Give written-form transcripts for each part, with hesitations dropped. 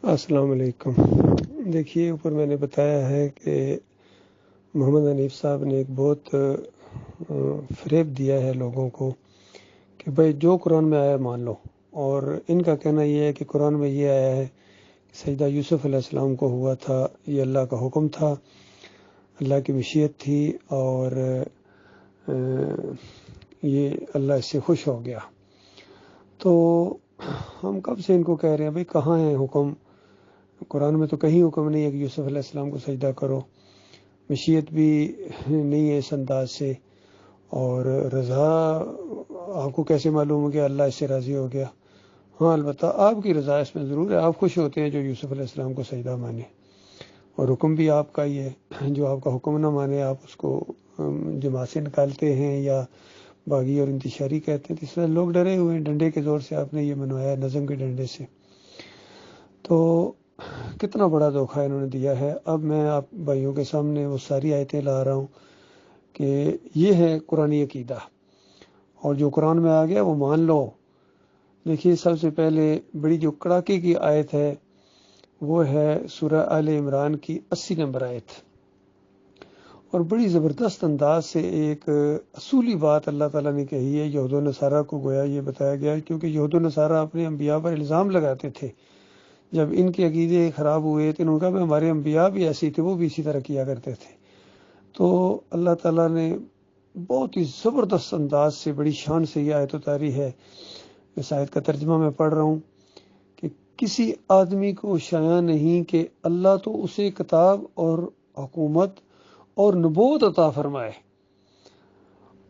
السلام علیکم۔ دیکھیے، اوپر میں نے بتایا ہے کہ محمد حنیف صاحب نے ایک بہت فریب دیا ہے لوگوں کو کہ بھائی جو قرآن میں آیا مان لو، اور ان کا کہنا یہ ہے کہ قرآن میں یہ آیا ہے کہ سجدہ یوسف علیہ السلام کو ہوا تھا، یہ اللہ کا حکم تھا، اللہ کی مشیت تھی، اور یہ اللہ اس سے خوش ہو گیا۔ تو ہم کب سے ان کو کہہ رہے ہیں بھائی کہاں ہے حکم؟ قرآن میں تو کہیں حکم نہیں ہے کہ یوسف علیہ السلام کو سجدہ کرو، مشیت بھی نہیں ہے اس انداز سے، اور رضا آپ کو کیسے معلوم ہو کہ اللہ اس سے راضی ہو گیا؟ ہاں، البتہ آپ کی رضا اس میں ضرور ہے، آپ خوش ہوتے ہیں جو یوسف علیہ السلام کو سجدہ مانے، اور حکم بھی آپ کا ہی ہے۔ جو آپ کا حکم نہ مانے آپ اس کو جماعت سے نکالتے ہیں یا باغی اور انتشاری کہتے ہیں۔ تو اس طرح لوگ ڈرے ہوئے ہیں، ڈنڈے کے زور سے آپ نے یہ منوایا، نظم کے ڈنڈے سے۔ تو کتنا بڑا دھوکہ انہوں نے دیا ہے۔ اب میں آپ بھائیوں کے سامنے وہ ساری آیتیں لا رہا ہوں کہ یہ ہے قرآنی عقیدہ، اور جو قرآن میں آ گیا وہ مان لو۔ دیکھیے، سب سے پہلے بڑی جو کڑاکے کی آیت ہے وہ ہے سورہ آل عمران کی 80 نمبر آیت، اور بڑی زبردست انداز سے ایک اصولی بات اللہ تعالیٰ نے کہی ہے۔ یہود و نصارہ کو گویا یہ بتایا گیا، کیونکہ یہود و نصارہ اپنے انبیاء پر الزام لگاتے تھے۔ جب ان کے عقیدے خراب ہوئے تو انہوں نے کہا ہمارے انبیاء بھی ایسی تھے، وہ بھی اسی طرح کیا کرتے تھے۔ تو اللہ تعالیٰ نے بہت ہی زبردست انداز سے بڑی شان سے یہ آیت اتاری ہے۔ اس آیت کا ترجمہ میں پڑھ رہا ہوں کہ کسی آدمی کو شایع نہیں کہ اللہ تو اسے کتاب اور حکومت اور نبوت عطا فرمائے،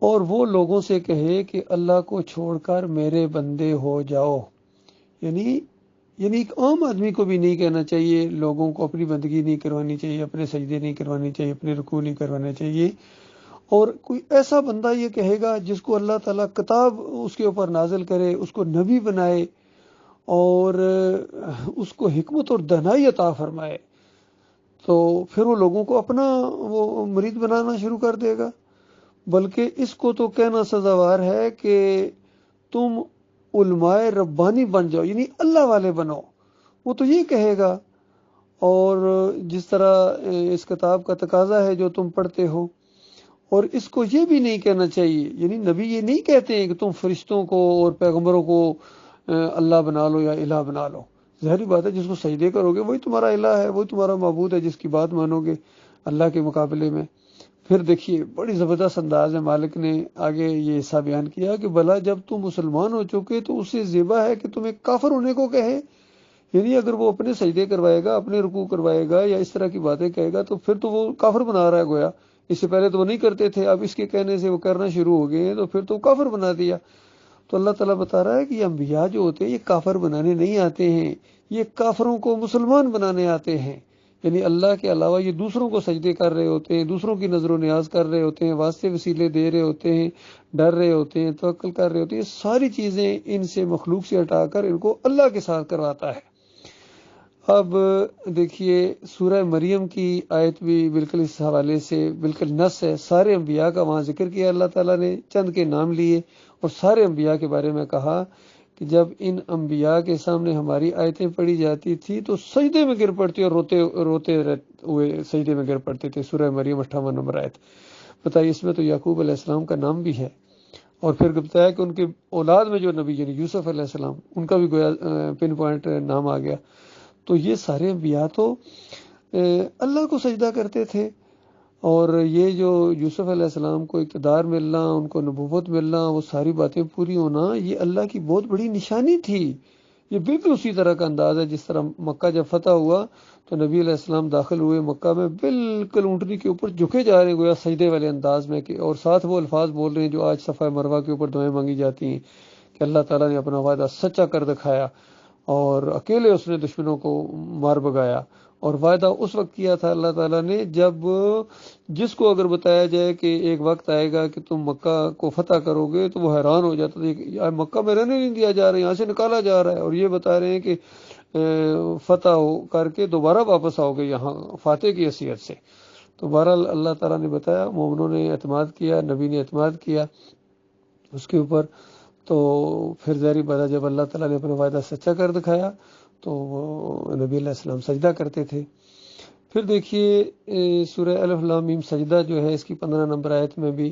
اور وہ لوگوں سے کہے کہ اللہ کو چھوڑ کر میرے بندے ہو جاؤ۔ یعنی ایک عام آدمی کو بھی نہیں کہنا چاہیے، لوگوں کو اپنی بندگی نہیں کروانی چاہیے، اپنے سجدے نہیں کروانی چاہیے، اپنے رکوع نہیں کروانے چاہیے، اور کوئی ایسا بندہ یہ کہے گا جس کو اللہ تعالیٰ کتاب اس کے اوپر نازل کرے، اس کو نبی بنائے، اور اس کو حکمت اور دانائی عطا فرمائے، تو پھر وہ لوگوں کو اپنا وہ مرید بنانا شروع کر دے گا۔ بلکہ اس کو تو کہنا سزاوار ہے کہ تم علماء ربانی بن جاؤ، یعنی اللہ والے بنو، وہ تو یہ کہے گا۔ اور جس طرح اس کتاب کا تقاضا ہے جو تم پڑھتے ہو، اور اس کو یہ بھی نہیں کہنا چاہیے، یعنی نبی یہ نہیں کہتے ہیں کہ تم فرشتوں کو اور پیغمبروں کو اللہ بنا لو یا الہ بنا لو۔ ظاہری بات ہے، جس کو سجدے کرو گے وہی تمہارا الہ ہے، وہی تمہارا معبود ہے، جس کی بات مانو گے اللہ کے مقابلے میں۔ پھر دیکھیے، بڑی زبردست انداز میں مالک نے آگے یہ حصہ بیان کیا کہ بھلا جب تم مسلمان ہو چکے تو اس سے زیبا ہے کہ تمہیں کافر ہونے کو کہے۔ یعنی اگر وہ اپنے سجدے کروائے گا، اپنے رکوع کروائے گا یا اس طرح کی باتیں کہے گا تو پھر تو وہ کافر بنا رہا ہے گویا۔ اس سے پہلے تو وہ نہیں کرتے تھے، اب اس کے کہنے سے وہ کرنا شروع ہو گئے ہیں، تو پھر تو کافر بنا دیا۔ تو اللہ تعالیٰ بتا رہا ہے کہ یہ انبیاء جو ہوتے ہیں یہ کافر بنانے نہیں آتے ہیں، یہ کافروں کو مسلمان بنانے آتے ہیں۔ یعنی اللہ کے علاوہ یہ دوسروں کو سجدے کر رہے ہوتے ہیں، دوسروں کی نظر و نیاز کر رہے ہوتے ہیں، واسطے وسیلے دے رہے ہوتے ہیں، ڈر رہے ہوتے ہیں، توکل کر رہے ہوتے ہیں۔ یہ ساری چیزیں ان سے مخلوق سے ہٹا کر ان کو اللہ کے ساتھ کرواتا ہے۔ اب دیکھیے، سورہ مریم کی آیت بھی بالکل اس حوالے سے بالکل نص ہے۔ سارے انبیاء کا وہاں ذکر کیا اللہ تعالیٰ نے، چند کے نام لیے اور سارے انبیاء کے بارے میں کہا کہ جب ان انبیاء کے سامنے ہماری آیتیں پڑھی جاتی تھی تو سجدے میں گر پڑتی اور روتے ہوئے سجدے میں گر پڑتے تھے۔ سورہ مریم 58 نمبر آیت۔ بتائیے، اس میں تو یعقوب علیہ السلام کا نام بھی ہے، اور پھر بتایا کہ ان کے اولاد میں جو نبی یعنی یوسف علیہ السلام، ان کا بھی گویا پن پوائنٹ نام آ گیا۔ تو یہ سارے انبیاء تو اللہ کو سجدہ کرتے تھے، اور یہ جو یوسف علیہ السلام کو اقتدار ملنا، ان کو نبوت ملنا، وہ ساری باتیں پوری ہونا، یہ اللہ کی بہت بڑی نشانی تھی۔ یہ بالکل اسی طرح کا انداز ہے جس طرح مکہ جب فتح ہوا تو نبی علیہ السلام داخل ہوئے مکہ میں، بالکل اونٹنی کے اوپر جھکے جا رہے ہیں گویا سجدے والے انداز میں، کہ اور ساتھ وہ الفاظ بول رہے ہیں جو آج صفحہ مروہ کے اوپر دعائیں مانگی جاتی ہیں کہ اللہ تعالیٰ نے اپنا وعدہ سچا کر دکھایا، اور اکیلے اس نے دشمنوں کو مار بگایا۔ اور وعدہ اس وقت کیا تھا اللہ تعالیٰ نے جب جس کو اگر بتایا جائے کہ ایک وقت آئے گا کہ تم مکہ کو فتح کرو گے تو وہ حیران ہو جاتا تھا کہ مکہ میں رہنے نہیں دیا جا رہا ہے، یہاں سے نکالا جا رہا ہے، اور یہ بتا رہے ہیں کہ فتح کر کے دوبارہ واپس آؤ گے یہاں فاتح کی حیثیت سے۔ تو بہرحال اللہ تعالیٰ نے بتایا، مومنوں نے اعتماد کیا، نبی نے اعتماد کیا اس کے اوپر۔ تو پھر ظاہری بات ہے، جب اللہ تعالیٰ نے اپنا وعدہ سچا کر دکھایا تو وہ نبی علیہ السلام سجدہ کرتے تھے۔ پھر دیکھیے سورہ الف لام میم سجدہ جو ہے، اس کی 15 نمبر آیت میں بھی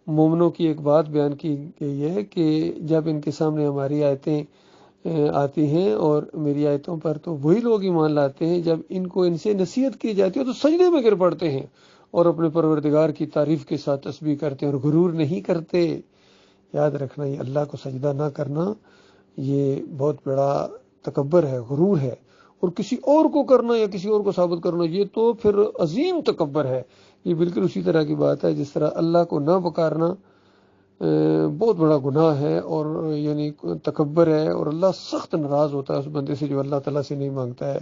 مومنوں کی ایک بات بیان کی گئی ہے کہ جب ان کے سامنے ہماری آیتیں آتی ہیں اور میری آیتوں پر، تو وہی لوگ ایمان لاتے ہیں جب ان سے نصیحت کی جاتی ہے تو سجدے میں گر پڑتے ہیں اور اپنے پروردگار کی تعریف کے ساتھ تسبیح کرتے ہیں اور غرور نہیں کرتے۔ یاد رکھنا، یہ اللہ کو سجدہ نہ کرنا یہ بہت بڑا تکبر ہے، غرور ہے، اور کسی اور کو کرنا یا کسی اور کو ثابت کرنا یہ تو پھر عظیم تکبر ہے۔ یہ بالکل اسی طرح کی بات ہے جس طرح اللہ کو نہ پکارنا بہت بڑا گناہ ہے، اور یعنی تکبر ہے، اور اللہ سخت ناراض ہوتا ہے اس بندے سے جو اللہ تعالیٰ سے نہیں مانگتا ہے،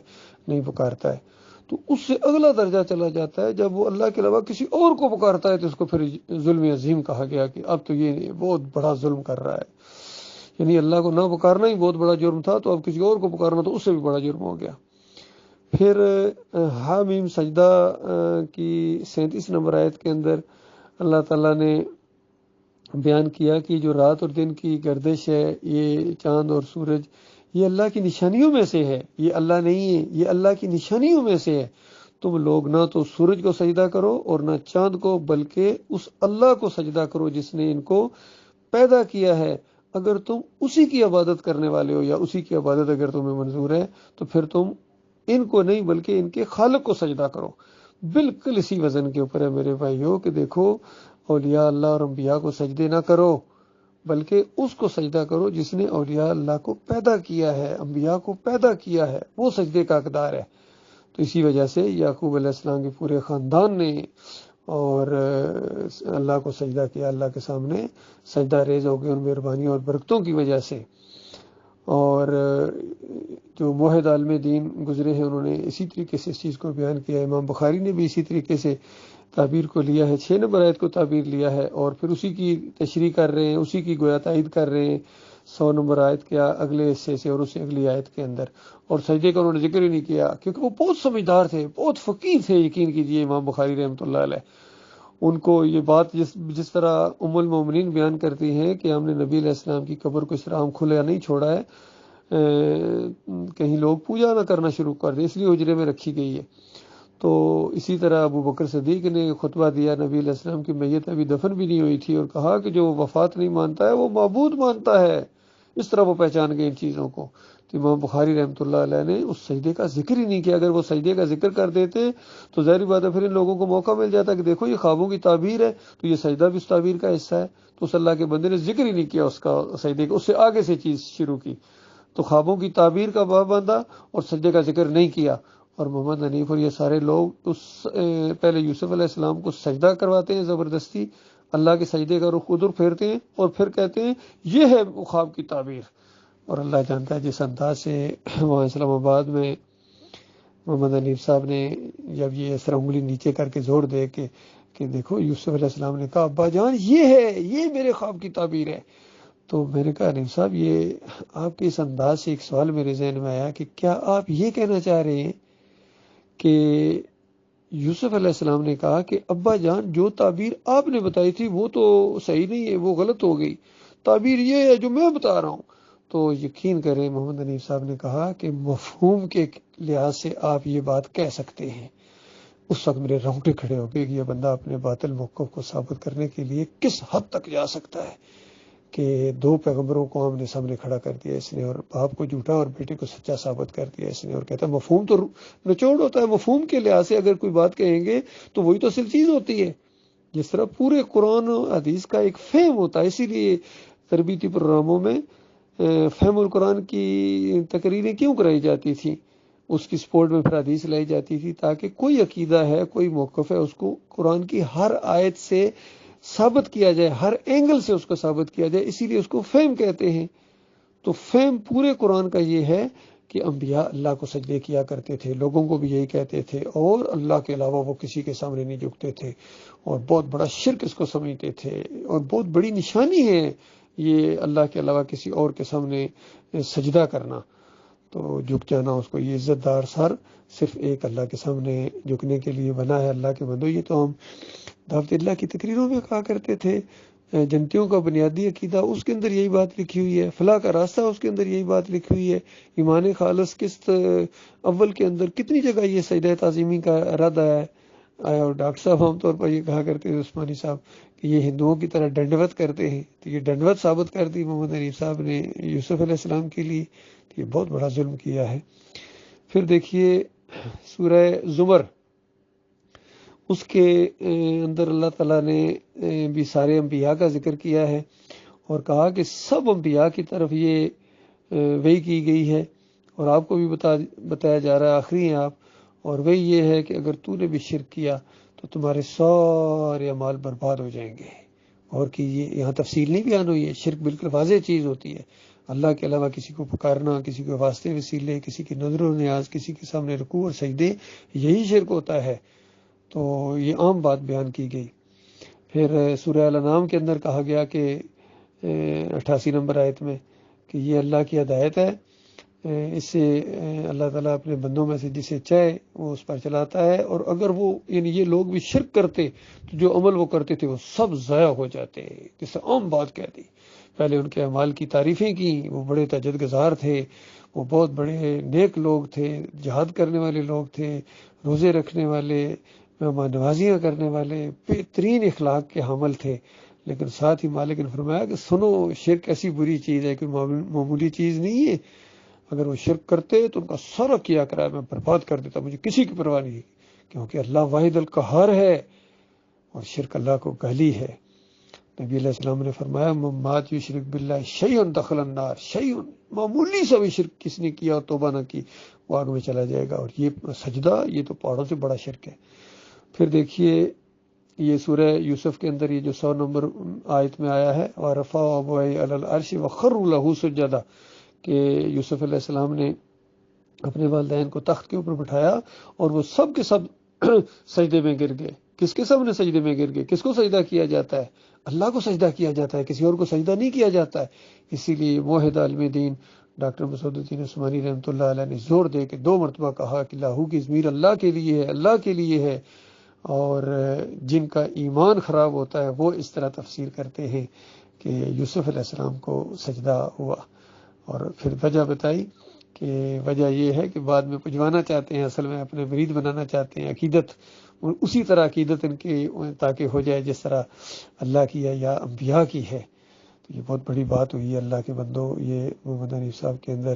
نہیں پکارتا ہے۔ تو اس سے اگلا درجہ چلا جاتا ہے جب وہ اللہ کے علاوہ کسی اور کو پکارتا ہے، تو اس کو پھر ظلم عظیم کہا گیا کہ اب تو یہ بہت بڑا ظلم کر رہا ہے۔ یعنی اللہ کو نہ پکارنا ہی بہت بڑا جرم تھا، تو اب کسی اور کو پکارنا تو اس سے بھی بڑا جرم ہو گیا۔ پھر حامیم سجدہ کی 37 نمبر آیت کے اندر اللہ تعالیٰ نے بیان کیا کہ جو رات اور دن کی گردش ہے، یہ چاند اور سورج، یہ اللہ کی نشانیوں میں سے ہے، یہ اللہ نہیں ہے، یہ اللہ کی نشانیوں میں سے ہے۔ تم لوگ نہ تو سورج کو سجدہ کرو اور نہ چاند کو، بلکہ اس اللہ کو سجدہ کرو جس نے ان کو پیدا کیا ہے۔ اگر تم اسی کی عبادت کرنے والے ہو، یا اسی کی عبادت اگر تمہیں منظور ہے، تو پھر تم ان کو نہیں بلکہ ان کے خالق کو سجدہ کرو۔ بالکل اسی وزن کے اوپر ہے میرے بھائیوں کہ دیکھو، اولیاء اللہ اور انبیاء کو سجدے نہ کرو، بلکہ اس کو سجدہ کرو جس نے اولیاء اللہ کو پیدا کیا ہے، انبیاء کو پیدا کیا ہے، وہ سجدے کا حقدار ہے۔ تو اسی وجہ سے یعقوب علیہ السلام کے پورے خاندان نے اور اللہ کو سجدہ کیا، اللہ کے سامنے سجدہ ریز ہو گئے ان مہربانی اور برکتوں کی وجہ سے۔ اور جو موحد عالم دین گزرے ہیں انہوں نے اسی طریقے سے اس چیز کو بیان کیا۔ امام بخاری نے بھی اسی طریقے سے تعبیر کو لیا ہے، 6 نمبر آیت کو تعبیر لیا ہے، اور پھر اسی کی تشریح کر رہے ہیں، اسی کی گویا تائید کر رہے ہیں 100 نمبر آیت کے اگلے حصے سے اور اس سے اگلی آیت کے اندر۔ اور سجدے کا انہوں نے ذکر ہی نہیں کیا کیونکہ وہ بہت سمجھدار تھے، بہت فقیر تھے۔ یقین کیجئے امام بخاری رحمۃ اللہ علیہ، ان کو یہ بات جس طرح ام المومنین بیان کرتی ہیں کہ ہم نے نبی علیہ السلام کی قبر کو اس طرح ہم کھلا نہیں چھوڑا ہے، کہیں لوگ پوجا نہ کرنا شروع کر دیں، اس لیے حجرے میں رکھی گئی ہے۔ تو اسی طرح ابو بکر صدیق نے خطبہ دیا، نبی علیہ السلام کی میت ابھی دفن بھی نہیں ہوئی تھی، اور کہا کہ جو وفات نہیں مانتا ہے وہ معبود مانتا ہے۔ اس طرح وہ پہچان گئے ان چیزوں کو۔ تو امام بخاری رحمۃ اللہ علیہ نے اس سجدے کا ذکر ہی نہیں کیا۔ اگر وہ سجدے کا ذکر کر دیتے تو ظاہری بات ہے پھر ان لوگوں کو موقع مل جاتا کہ دیکھو یہ خوابوں کی تعبیر ہے، تو یہ سجدہ بھی اس تعبیر کا حصہ ہے۔ تو اس اللہ کے بندے نے ذکر ہی نہیں کیا اس کا، سجدے کا، اس سے آگے سے چیز شروع کی۔ تو خوابوں کی تعبیر کا باب باندھا اور سجدے کا ذکر نہیں کیا۔ اور محمد حنیف اور یہ سارے لوگ پہلے یوسف علیہ السلام کو سجدہ کرواتے ہیں زبردستی، اللہ کے سجدے کا رخ ادھر پھیرتے ہیں اور پھر کہتے ہیں یہ ہے خواب کی تعبیر۔ اور اللہ جانتا ہے جس انداز سے وہاں اسلام آباد میں محمد حنیف صاحب نے جب یہ اس طرح انگلی نیچے کر کے زور دے کہ دیکھو یوسف علیہ السلام نے کہا ابا جان یہ ہے، یہ میرے خواب کی تعبیر ہے، تو میں نے کہا حنیف صاحب یہ آپ کے اس انداز سے ایک سوال میرے ذہن میں آیا کہ کیا آپ یہ کہنا چاہ رہے ہیں کہ یوسف علیہ السلام نے کہا کہ ابا جان جو تعبیر آپ نے بتائی تھی وہ تو صحیح نہیں ہے، وہ غلط ہو گئی، تعبیر یہ ہے جو میں بتا رہا ہوں؟ تو یقین کریں محمد حنیف صاحب نے کہا کہ مفہوم کے لحاظ سے آپ یہ بات کہہ سکتے ہیں۔ اس وقت میرے رونگٹے کھڑے ہو گئے کہ یہ بندہ اپنے باطل موقف کو ثابت کرنے کے لیے کس حد تک جا سکتا ہے کہ 2 پیغمبروں کو آمنے سامنے کھڑا کر دیا اس نے، اور باپ کو جھوٹا اور بیٹے کو سچا ثابت کر دیا اس نے، اور کہتا ہے مفہوم تو نچوڑ ہوتا ہے، مفہوم کے لحاظ سے اگر کوئی بات کہیں گے تو وہی تو اصل چیز ہوتی ہے۔ جس طرح پورے قرآن و حدیث کا ایک فہم ہوتا ہے، اسی لیے تربیتی پروگراموں میں فہم القرآن کی تقریریں کیوں کرائی جاتی تھیں، اس کی سپورٹ میں پھر حدیث لائی جاتی تھی تاکہ کوئی عقیدہ ہے، کوئی موقف ہے، اس کو قرآن کی ہر آیت سے ثابت کیا جائے، ہر اینگل سے اس کو ثابت کیا جائے، اسی لیے اس کو فہم کہتے ہیں۔ تو فہم پورے قرآن کا یہ ہے کہ انبیاء اللہ کو سجدے کیا کرتے تھے، لوگوں کو بھی یہی کہتے تھے، اور اللہ کے علاوہ وہ کسی کے سامنے نہیں جھکتے تھے، اور بہت بڑا شرک اس کو سمجھتے تھے، اور بہت بڑی نشانی ہے یہ اللہ کے علاوہ کسی اور کے سامنے سجدہ کرنا، تو جھک جانا اس کو، یہ عزت دار سر صرف ایک اللہ کے سامنے جھکنے کے لیے بنا ہے۔ اللہ کے بندو، یہ تو ہم دعوت اللہ کی تقریروں میں کہا کرتے تھے، جنتیوں کا بنیادی عقیدہ اس کے اندر یہی بات لکھی ہوئی ہے، فلاح کا راستہ اس کے اندر یہی بات لکھی ہوئی ہے، ایمان خالص قسط اول کے اندر کتنی جگہ یہ سجدہ تعظیمی کا ارادہ ہے۔ اور ڈاکٹر صاحب عام طور پر یہ کہا کرتے ہیں عثمانی صاحب کہ یہ ہندوؤں کی طرح ڈنڈوت کرتے ہیں، تو یہ ڈنڈوت ثابت کر دی محمد حنیف صاحب نے یوسف علیہ السلام کے لیے، تو یہ بہت بڑا ظلم کیا ہے۔ پھر دیکھیے سورہ زمر، اس کے اندر اللہ تعالیٰ نے بھی سارے انبیاء کا ذکر کیا ہے اور کہا کہ سب انبیاء کی طرف یہ وحی کی گئی ہے، اور آپ کو بھی بتایا جا رہا ہے، آخری ہیں آپ، اور وہی یہ ہے کہ اگر تو نے بھی شرک کیا تو تمہارے سارے اعمال برباد ہو جائیں گے۔ اور کہ یہ یہاں تفصیل نہیں بیان ہوئی ہے، شرک بالکل واضح چیز ہوتی ہے، اللہ کے علاوہ کسی کو پکارنا، کسی کو واسطے وسیلے، کسی کی نظر و نیاز، کسی کے سامنے رکوع اور سجدے، یہی شرک ہوتا ہے۔ تو یہ عام بات بیان کی گئی۔ پھر سورہ الانعام کے اندر کہا گیا کہ 88 نمبر آیت میں کہ یہ اللہ کی ہدایت ہے، اس سے اللہ تعالیٰ اپنے بندوں میں سے جسے چاہے وہ اس پر چلاتا ہے، اور اگر وہ یعنی یہ لوگ بھی شرک کرتے تو جو عمل وہ کرتے تھے وہ سب ضائع ہو جاتے۔ جسے عام بات کہہ دی، پہلے ان کے اعمال کی تعریفیں کی، وہ بڑے تہجد گزار تھے، وہ بہت بڑے نیک لوگ تھے، جہاد کرنے والے لوگ تھے، روزے رکھنے والے، مہمان نوازیاں کرنے والے، بہترین اخلاق کے حامل تھے، لیکن ساتھ ہی مالک نے فرمایا کہ سنو، شرک ایسی بری چیز ہے کہ معمولی چیز نہیں ہے، اگر وہ شرک کرتے تو ان کا سارا کیا کرا میں برباد کر دیتا، مجھے کسی کی پرواہ نہیں، کیونکہ اللہ واحد القہار ہے اور شرک اللہ کو گالی ہے۔ نبی علیہ السلام نے فرمایا مات یشرک باللہ شیء دخل النار، شیء، معمولی سا بھی شرک کس نے کیا اور توبہ نہ کی وہ آگ میں چلا جائے گا، اور یہ سجدہ یہ تو پہاڑوں سے بڑا شرک ہے۔ پھر دیکھیے یہ سورہ یوسف کے اندر یہ جو 100 نمبر آیت میں آیا ہے، وَرَفَعَ أَبَوَيْهِ عَلَى الْعَرْشِ وَخَرُّوا لَهُ سُجَّدًا، کہ یوسف علیہ السلام نے اپنے والدین کو تخت کے اوپر بٹھایا اور وہ سب کے سب سجدے میں گر گئے۔ کس کے سب نے سجدے میں گر گئے؟ کس کو سجدہ کیا جاتا ہے؟ اللہ کو سجدہ کیا جاتا ہے، کسی اور کو سجدہ نہیں کیا جاتا ہے۔ اسی لیے موحد عالم دین ڈاکٹر مسعود الدین عثمانی رحمۃ اللہ علیہ نے زور دے کے 2 مرتبہ کہا کہ لاہو کی ضمیر اللہ کے لیے ہے، اللہ کے لیے ہے، اور جن کا ایمان خراب ہوتا ہے وہ اس طرح تفسیر کرتے ہیں کہ یوسف علیہ السلام کو سجدہ ہوا، اور پھر وجہ بتائی کہ وجہ یہ ہے کہ بعد میں پجوانا چاہتے ہیں، اصل میں اپنے مرید بنانا چاہتے ہیں، عقیدت اسی طرح عقیدت ان کی تاکہ ہو جائے جس طرح اللہ کی ہے یا انبیاء کی ہے۔ تو یہ بہت بڑی بات ہوئی ہے اللہ کے بندوں، یہ محمد حنیف صاحب کے اندر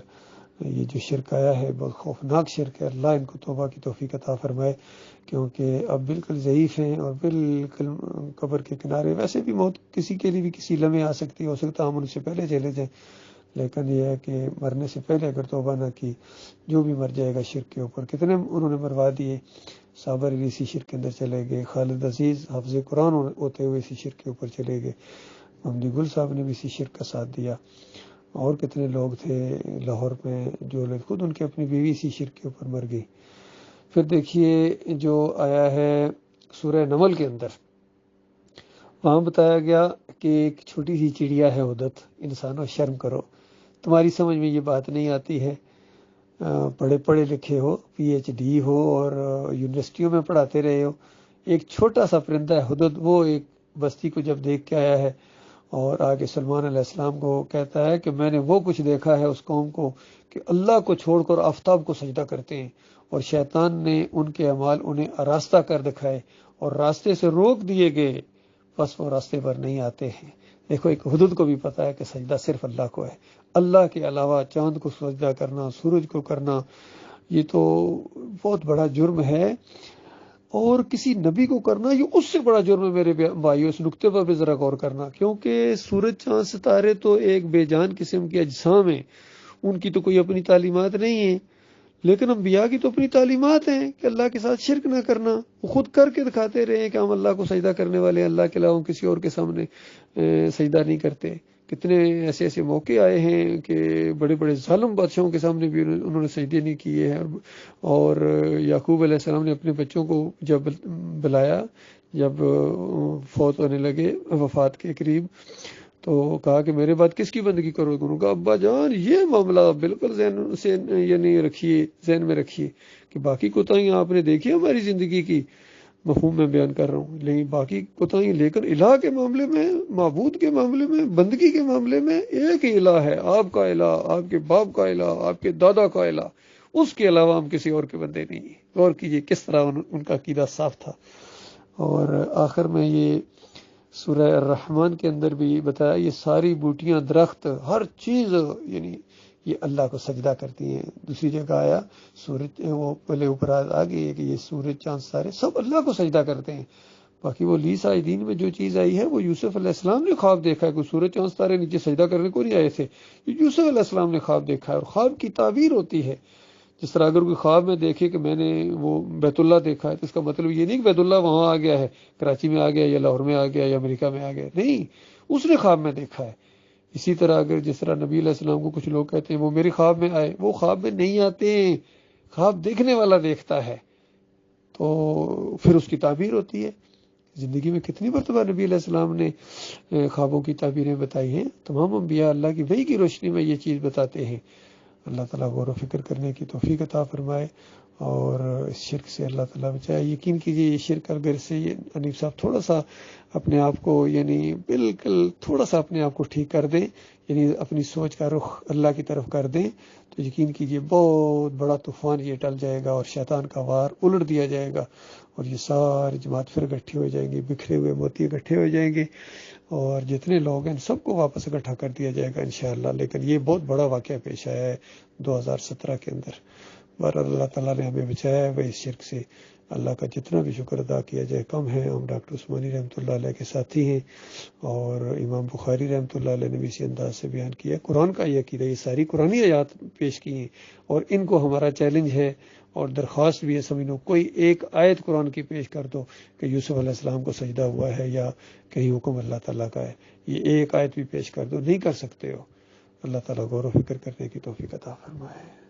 یہ جو شرک آیا ہے بہت خوفناک شرک ہے، اللہ ان کو توبہ کی توفیق عطا فرمائے، کیونکہ اب بالکل ضعیف ہیں اور بالکل قبر کے کنارے، ویسے بھی موت کسی کے لیے بھی کسی لمحے آ سکتی، ہو سکتا ہم ان سے پہلے چلے جائیں، لیکن یہ ہے کہ مرنے سے پہلے اگر توبہ نہ کی جو بھی مر جائے گا شرک کے اوپر، کتنے انہوں نے مروا دیے، صابر علی اسی شرک کے اندر چلے گئے، خالد عزیز حافظ قرآن ہوتے ہوئے اسی شرک کے اوپر چلے گئے، محمدی گل صاحب نے بھی اسی شرک کا ساتھ دیا، اور کتنے لوگ تھے لاہور میں جو لوگ خود ان کے اپنی بیوی اسی شرک کے اوپر مر گئی۔ پھر دیکھیے جو آیا ہے سورہ نمل کے اندر، وہاں بتایا گیا کہ ایک چھوٹی سی چڑیا ہے ہدہد، انسانوں شرم کرو، تمہاری سمجھ میں یہ بات نہیں آتی ہے، بڑے پڑھے لکھے ہو، پی ایچ ڈی ہو اور یونیورسٹیوں میں پڑھاتے رہے ہو، ایک چھوٹا سا پرندہ ہے ہدہد، وہ ایک بستی کو جب دیکھ کے آیا ہے اور آگے سلمان علیہ السلام کو کہتا ہے کہ میں نے وہ کچھ دیکھا ہے اس قوم کو کہ اللہ کو چھوڑ کر آفتاب کو سجدہ کرتے ہیں، اور شیطان نے ان کے اعمال انہیں آراستہ کر دکھائے اور راستے سے روک دیے گئے، بس وہ راستے پر نہیں آتے ہیں۔ دیکھو ایک ہدہد کو بھی پتا ہے کہ سجدہ صرف اللہ کو ہے، اللہ کے علاوہ چاند کو سجدہ کرنا، سورج کو کرنا، یہ تو بہت بڑا جرم ہے، اور کسی نبی کو کرنا یہ اس سے بڑا جرم ہے میرے بھائیو۔ اس نقطے پر بھی ذرا غور کرنا، کیونکہ سورج چاند ستارے تو ایک بے جان قسم کے اجسام ہیں، ان کی تو کوئی اپنی تعلیمات نہیں ہیں، لیکن انبیاء کی تو اپنی تعلیمات ہیں کہ اللہ کے ساتھ شرک نہ کرنا، وہ خود کر کے دکھاتے رہے ہیں کہ ہم اللہ کو سجدہ کرنے والے ہیں، اللہ کے علاوہ کسی اور کے سامنے سجدہ نہیں کرتے۔ کتنے ایسے ایسے موقع آئے ہیں کہ بڑے بڑے ظالم بادشاہوں کے سامنے بھی انہوں نے سجدے نہیں کیے ہیں، اور یعقوب علیہ السلام نے اپنے بچوں کو جب بلایا، جب فوت ہونے لگے وفات کے قریب، تو کہا کہ میرے بعد کس کی بندگی کرو گے؟ انہوں نے کہا ابا جان یہ معاملہ بالکل ذہن سے یہ نہیں رکھیے، ذہن میں رکھیے کہ باقی کوتاہیاں آپ نے دیکھی ہماری زندگی کی، مفہوم میں بیان کر رہا ہوں، لیکن باقی کوتاہی، لیکن الہ کے معاملے میں، معبود کے معاملے میں، بندگی کے معاملے میں ایک ہی الہ ہے، آپ کا الہ، آپ کے باپ کا الہ، آپ کے دادا کا الہ، اس کے علاوہ ہم کسی اور کے بندے نہیں ہیں۔ غور کیجئے کس طرح ان کا عقیدہ صاف تھا۔ اور آخر میں یہ سورہ الرحمن کے اندر بھی بتایا، یہ ساری بوٹیاں، درخت، ہر چیز یعنی یہ اللہ کو سجدہ کرتی ہیں۔ دوسری جگہ آیا سورج، وہ پہلے اوپر آ گئی ہے کہ یہ سورج، چاند، ستارے سب اللہ کو سجدہ کرتے ہیں۔ باقی وہ لیسا دین میں جو چیز آئی ہے وہ یوسف علیہ السلام نے خواب دیکھا ہے، کوئی سورج چاند ستارے نیچے سجدہ کرنے کو نہیں آئے تھے، یوسف علیہ السلام نے خواب دیکھا ہے، اور خواب کی تعبیر ہوتی ہے۔ جس طرح اگر کوئی خواب میں دیکھے کہ میں نے وہ بیت اللہ دیکھا ہے، تو اس کا مطلب یہ نہیں کہ بیت اللہ وہاں آ گیا ہے، کراچی میں آ گیا یا لاہور میں آ گیا یا امریکہ میں آ گیا، نہیں، اس نے خواب میں دیکھا ہے۔ اسی طرح اگر جس طرح نبی علیہ السلام کو کچھ لوگ کہتے ہیں وہ میرے خواب میں آئے، وہ خواب میں نہیں آتے، خواب دیکھنے والا دیکھتا ہے، تو پھر اس کی تعبیر ہوتی ہے۔ زندگی میں کتنی مرتبہ نبی علیہ السلام نے خوابوں کی تعبیریں بتائی ہیں۔ تمام انبیاء اللہ کی وحی کی روشنی میں یہ چیز بتاتے ہیں۔ اللہ تعالیٰ غور و فکر کرنے کی توفیق عطا فرمائے اور اس شرک سے اللہ تعالیٰ بچائے۔ یقین کیجیے یہ شرک اگر سے حنیف صاحب تھوڑا سا اپنے آپ کو یعنی بالکل تھوڑا سا اپنے آپ کو ٹھیک کر دیں، یعنی اپنی سوچ کا رخ اللہ کی طرف کر دیں، تو یقین کیجیے بہت بڑا طوفان یہ ٹل جائے گا اور شیطان کا وار الٹ دیا جائے گا، اور یہ ساری جماعت پھر اکٹھی ہو جائیں گی، بکھرے ہوئے موتی اکٹھے ہو جائیں گے، اور جتنے لوگ ہیں سب کو واپس اکٹھا کر دیا جائے گا انشاءاللہ۔ لیکن یہ بہت بڑا واقعہ پیش آیا ہے 2017 کے اندر۔ بہرحال اللہ تعالیٰ نے ہمیں بچایا ہے اس شرک سے۔ اللہ کا جتنا بھی شکر ادا کیا جائے کم ہے۔ ہم ڈاکٹر عثمانی رحمۃ اللہ علیہ کے ساتھی ہیں، اور امام بخاری رحمۃ اللہ علیہ نے بھی اسی انداز سے بیان کیا ہے۔ قرآن کا یہ عقیدہ، یہ ساری قرآنی آیات پیش کی ہیں، اور ان کو ہمارا چیلنج ہے اور درخواست بھی ہے، سمجھو کوئی ایک آیت قرآن کی پیش کر دو کہ یوسف علیہ السلام کو سجدہ ہوا ہے یا کہیں حکم اللہ تعالیٰ کا ہے، یہ ایک آیت بھی پیش کر دو، نہیں کر سکتے ہو۔ اللہ تعالیٰ غور و فکر کرنے کی توفیق عطا فرمائے۔